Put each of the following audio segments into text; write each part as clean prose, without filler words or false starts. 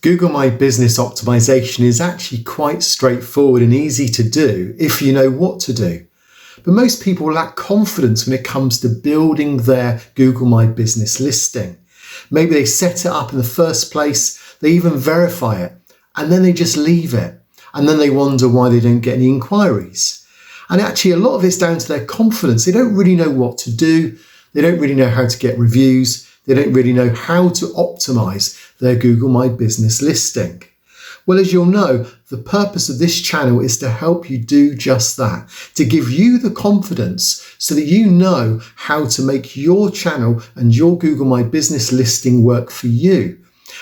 Google My Business optimization is actually quite straightforward and easy to do if you know what to do. But most people lack confidence when it comes to building their Google My Business listing. Maybe they set it up in the first place, they even verify it, and then they just leave it. And then they wonder why they don't get any inquiries. And actually a lot of it's down to their confidence. They don't really know what to do. They don't really know how to get reviews. They don't really know how to optimize their Google My Business listing. Well, as you'll know, the purpose of this channel is to help you do just that, to give you the confidence so that you know how to make your channel and your Google My Business listing work for you.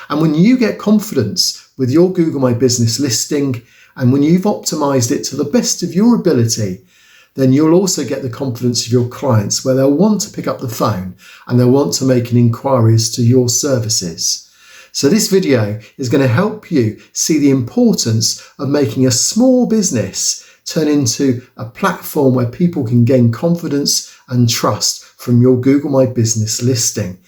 And when you get confidence with your Google My Business listing, and when you've optimized it to the best of your ability, then you'll also get the confidence of your clients where they'll want to pick up the phone and they'll want to make an inquiry as to your services. So this video is going to help you see the importance of making a small business turn into a platform where people can gain confidence and trust from your Google My Business listing.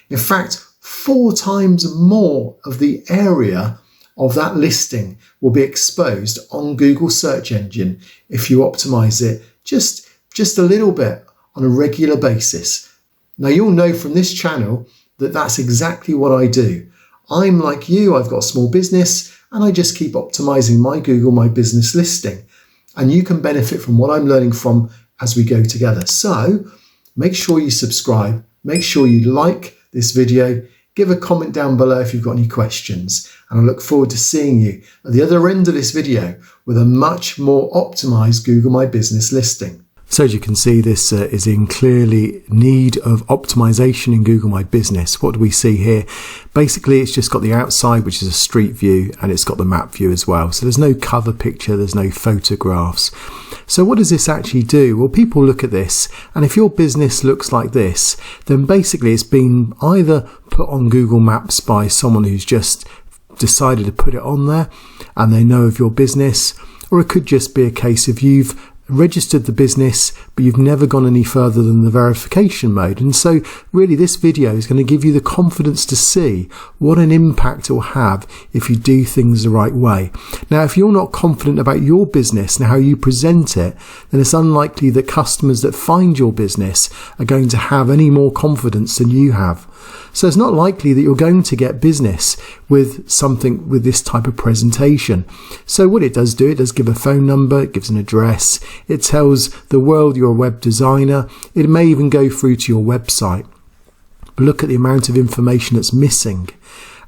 In fact, 4 times more of the area of that listing will be exposed on Google search engine if you optimize it just a little bit on a regular basis. Now you'll know from this channel that that's exactly what I do. I'm like you, I've got a small business and I just keep optimizing my Google My Business listing. And you can benefit from what I'm learning from as we go together. So make sure you subscribe, make sure you like this video, give a comment down below if you've got any questions. And I look forward to seeing you at the other end of this video with a much more optimized Google My Business listing. So as you can see, this is in clearly need of optimization in Google My Business. What do we see here? Basically, it's just got the outside, which is a street view, and it's got the map view as well. So there's no cover picture, there's no photographs. So what does this actually do? Well, people look at this, and if your business looks like this, then basically it's been either put on Google Maps by someone who's just decided to put it on there and they know of your business, or it could just be a case of you've registered the business but you've never gone any further than the verification mode. And so really this video is going to give you the confidence to see what an impact it will have if you do things the right way. Now if you're not confident about your business and how you present it, then it's unlikely that customers that find your business are going to have any more confidence than you have. So it's not likely that you're going to get business with something with this type of presentation. So what it does do, it does give a phone number, it gives an address, it tells the world you're a web designer, it may even go through to your website. But look at the amount of information that's missing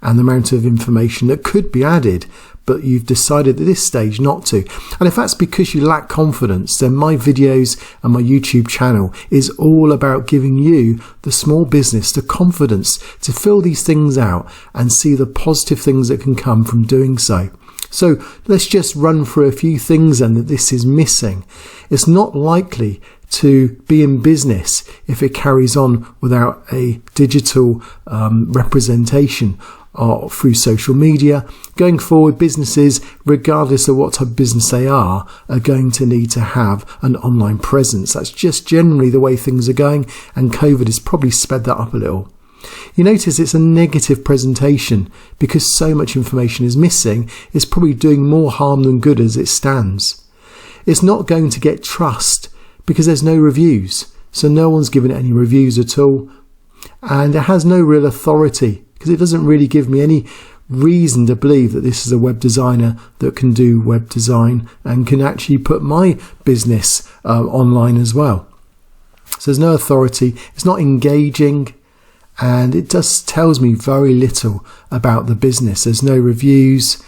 and the amount of information that could be added, but you've decided at this stage not to. And if that's because you lack confidence, then my videos and my YouTube channel is all about giving you, the small business, the confidence to fill these things out and see the positive things that can come from doing so. So let's just run through a few things then that this is missing. It's not likely to be in business if it carries on without a digital representation through social media. Going forward, businesses, regardless of what type of business they are going to need to have an online presence. That's just generally the way things are going, and COVID has probably sped that up a little. You notice it's a negative presentation because so much information is missing. It's probably doing more harm than good as it stands. It's not going to get trust because there's no reviews. So no one's given it any reviews at all. And it has no real authority because it doesn't really give me any reason to believe that this is a web designer that can do web design and can actually put my business online as well. So there's no authority. It's not engaging. And it just tells me very little about the business. There's no reviews.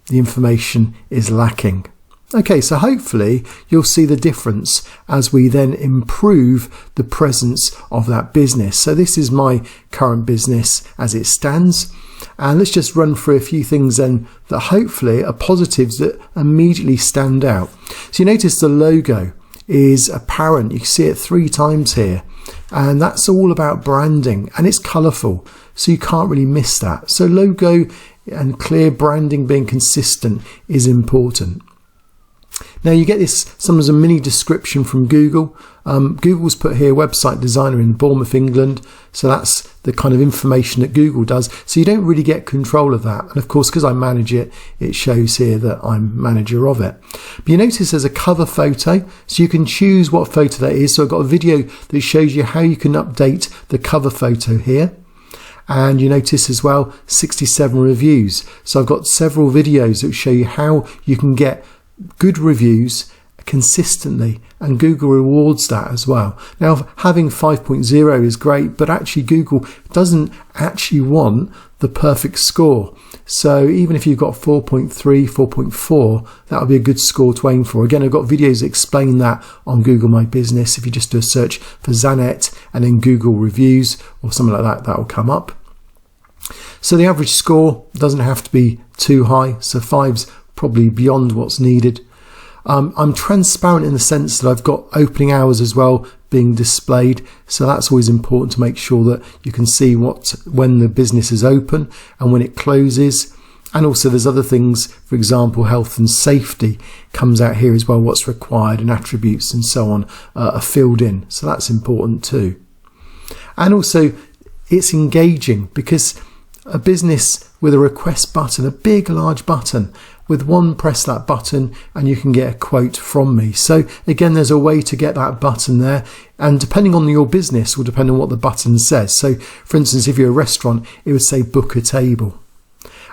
The information is lacking. Okay, so hopefully you'll see the difference as we then improve the presence of that business. So this is my current business as it stands. And let's just run through a few things then that hopefully are positives that immediately stand out. So you notice the logo is apparent. You can see it 3 times here. And that's all about branding, and it's colourful, so you can't really miss that. So logo and clear branding, being consistent, is important. Now you get this sometimes a mini description from Google. Google's put here website designer in Bournemouth, England. So that's the kind of information that Google does. So you don't really get control of that. And of course, because I manage it, it shows here that I'm manager of it. But you notice there's a cover photo. So you can choose what photo that is. So I've got a video that shows you how you can update the cover photo here. And you notice as well 67 reviews. So I've got several videos that show you how you can get good reviews consistently, and Google rewards that as well. Now having 5.0 is great, but actually Google doesn't actually want the perfect score. So even if you've got 4.3, 4.4, that would be a good score to aim for. Again, I've got videos that explain that on Google My Business. If you just do a search for Zanet and then Google reviews or something like that, that will come up. So the average score doesn't have to be too high. So 5's probably beyond what's needed. I'm transparent in the sense that I've got opening hours as well being displayed. So that's always important to make sure that you can see when the business is open and when it closes. And also there's other things, for example, health and safety comes out here as well, what's required and attributes and so on are filled in. So that's important too. And also it's engaging because a business with a request button, a big, large button, with one press that button and you can get a quote from me. So again, there's a way to get that button there, and depending on your business will depend on what the button says. So for instance, if you're a restaurant, it would say book a table.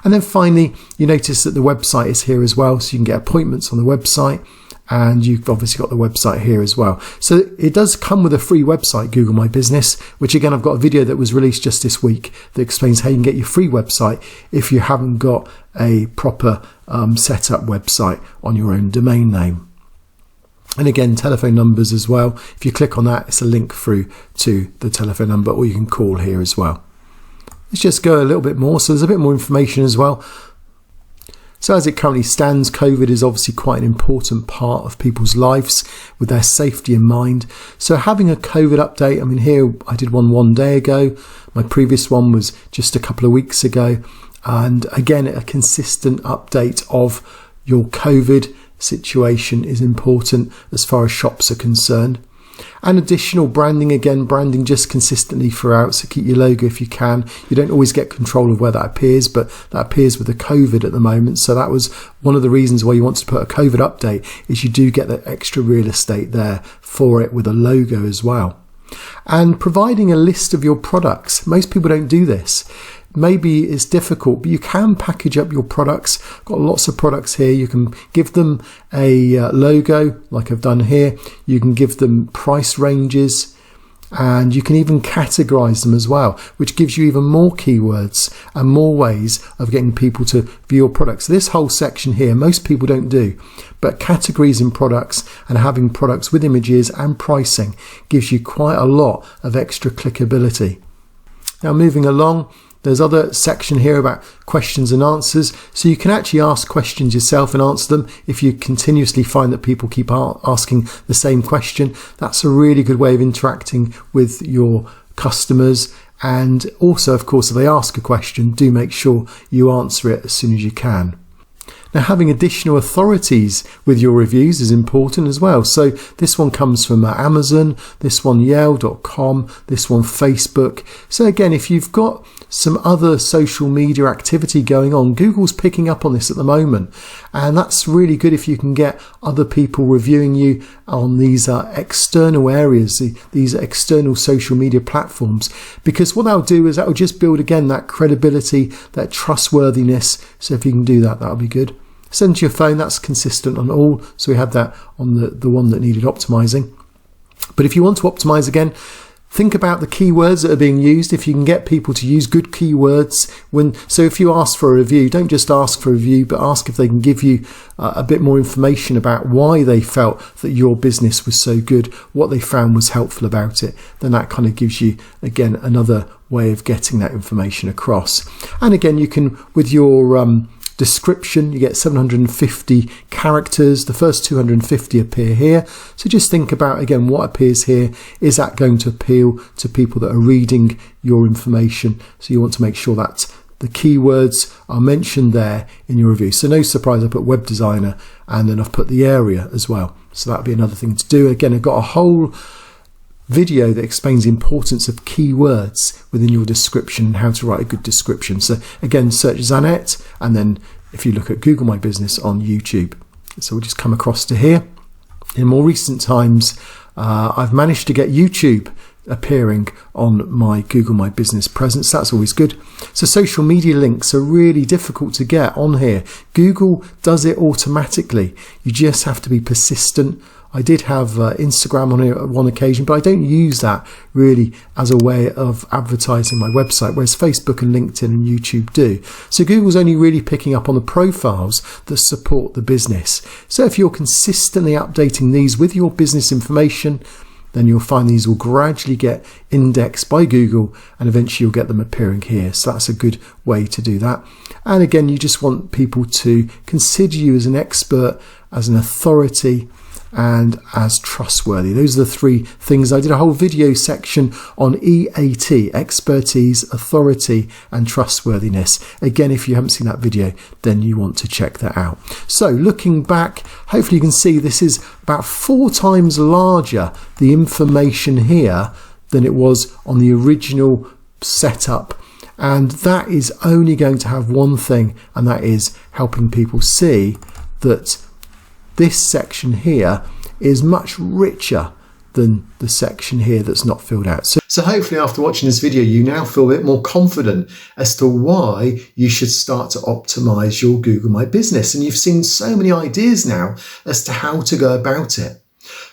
And then finally, you notice that the website is here as well. So you can get appointments on the website, and you've obviously got the website here as well. So it does come with a free website, Google My Business, which again, I've got a video that was released just this week that explains how you can get your free website if you haven't got a proper set up website on your own domain name. And again, telephone numbers as well. If you click on that, it's a link through to the telephone number, or you can call here as well. Let's just go a little bit more. So there's a bit more information as well. So as it currently stands, COVID is obviously quite an important part of people's lives with their safety in mind. So having a COVID update, I mean, here I did one day ago. My previous one was just a couple of weeks ago. And again, a consistent update of your COVID situation is important as far as shops are concerned. And additional branding, again, branding just consistently throughout. So keep your logo if you can. You don't always get control of where that appears, but that appears with the COVID at the moment. So that was one of the reasons why you want to put a COVID update, is you do get that extra real estate there for it with a logo as well. And providing a list of your products. Most people don't do this. Maybe it's difficult, but you can package up your products. Got lots of products here. You can give them a logo like I've done here. You can give them price ranges, and you can even categorize them as well, which gives you even more keywords and more ways of getting people to view your products. This whole section here, most people don't do, but categories in products and having products with images and pricing gives you quite a lot of extra clickability. Now moving along, there's other section here about questions and answers. So you can actually ask questions yourself and answer them. If you continuously find that people keep asking the same question, that's a really good way of interacting with your customers. And also, of course, if they ask a question, do make sure you answer it as soon as you can. Now, having additional authorities with your reviews is important as well. So this one comes from Amazon, this one Yale.com, this one Facebook. So again, if you've got some other social media activity going on, Google's picking up on this at the moment. And that's really good if you can get other people reviewing you on these external areas, these external social media platforms. Because what that'll do is that will just build, again, that credibility, that trustworthiness. So if you can do that, that'll be good. Send to your phone, that's consistent on all. So we had that on the one that needed optimizing. But if you want to optimize again, think about the keywords that are being used. If you can get people to use good keywords, so if you ask for a review, don't just ask for a review, but ask if they can give you a bit more information about why they felt that your business was so good, what they found was helpful about it. Then that kind of gives you, again, another way of getting that information across. And again, you can, with your description, you get 750 characters. The first 250 appear here. So just think about, again, what appears here. Is that going to appeal to people that are reading your information? So you want to make sure that's the keywords are mentioned there in your review. So no surprise, I put web designer and then I've put the area as well. So that'd be another thing to do. Again, I've got a whole video that explains the importance of keywords within your description and how to write a good description. So again, search Zanet, and then if you look at Google My Business on YouTube. So we'll just come across to here. In more recent times, I've managed to get YouTube appearing on my Google My Business presence. That's always good. So social media links are really difficult to get on here. Google does it automatically. You just have to be persistent. I did have Instagram on here at one occasion, but I don't use that really as a way of advertising my website, whereas Facebook and LinkedIn and YouTube do. So Google's only really picking up on the profiles that support the business. So if you're consistently updating these with your business information, then you'll find these will gradually get indexed by Google and eventually you'll get them appearing here. So that's a good way to do that. And again, you just want people to consider you as an expert, as an authority, and as trustworthy. Those are the three things. I did a whole video section on EAT, expertise, authority, and trustworthiness. Again, if you haven't seen that video, then you want to check that out. So looking back, hopefully you can see this is about 4 times larger, the information here, than it was on the original setup. And that is only going to have one thing, and that is helping people see that this section here is much richer than the section here that's not filled out. So hopefully after watching this video, you now feel a bit more confident as to why you should start to optimize your Google My Business. And you've seen so many ideas now as to how to go about it.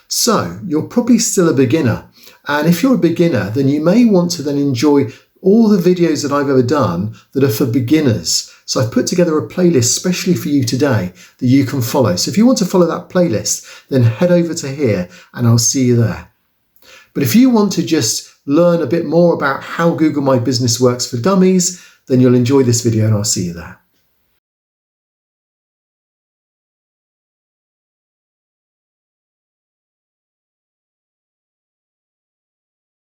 So you're probably still a beginner. And if you're a beginner, then you may want to then enjoy all the videos that I've ever done that are for beginners. So I've put together a playlist specially for you today that you can follow. So if you want to follow that playlist, then head over to here and I'll see you there. But if you want to just learn a bit more about how Google My Business works for dummies, then you'll enjoy this video and I'll see you there.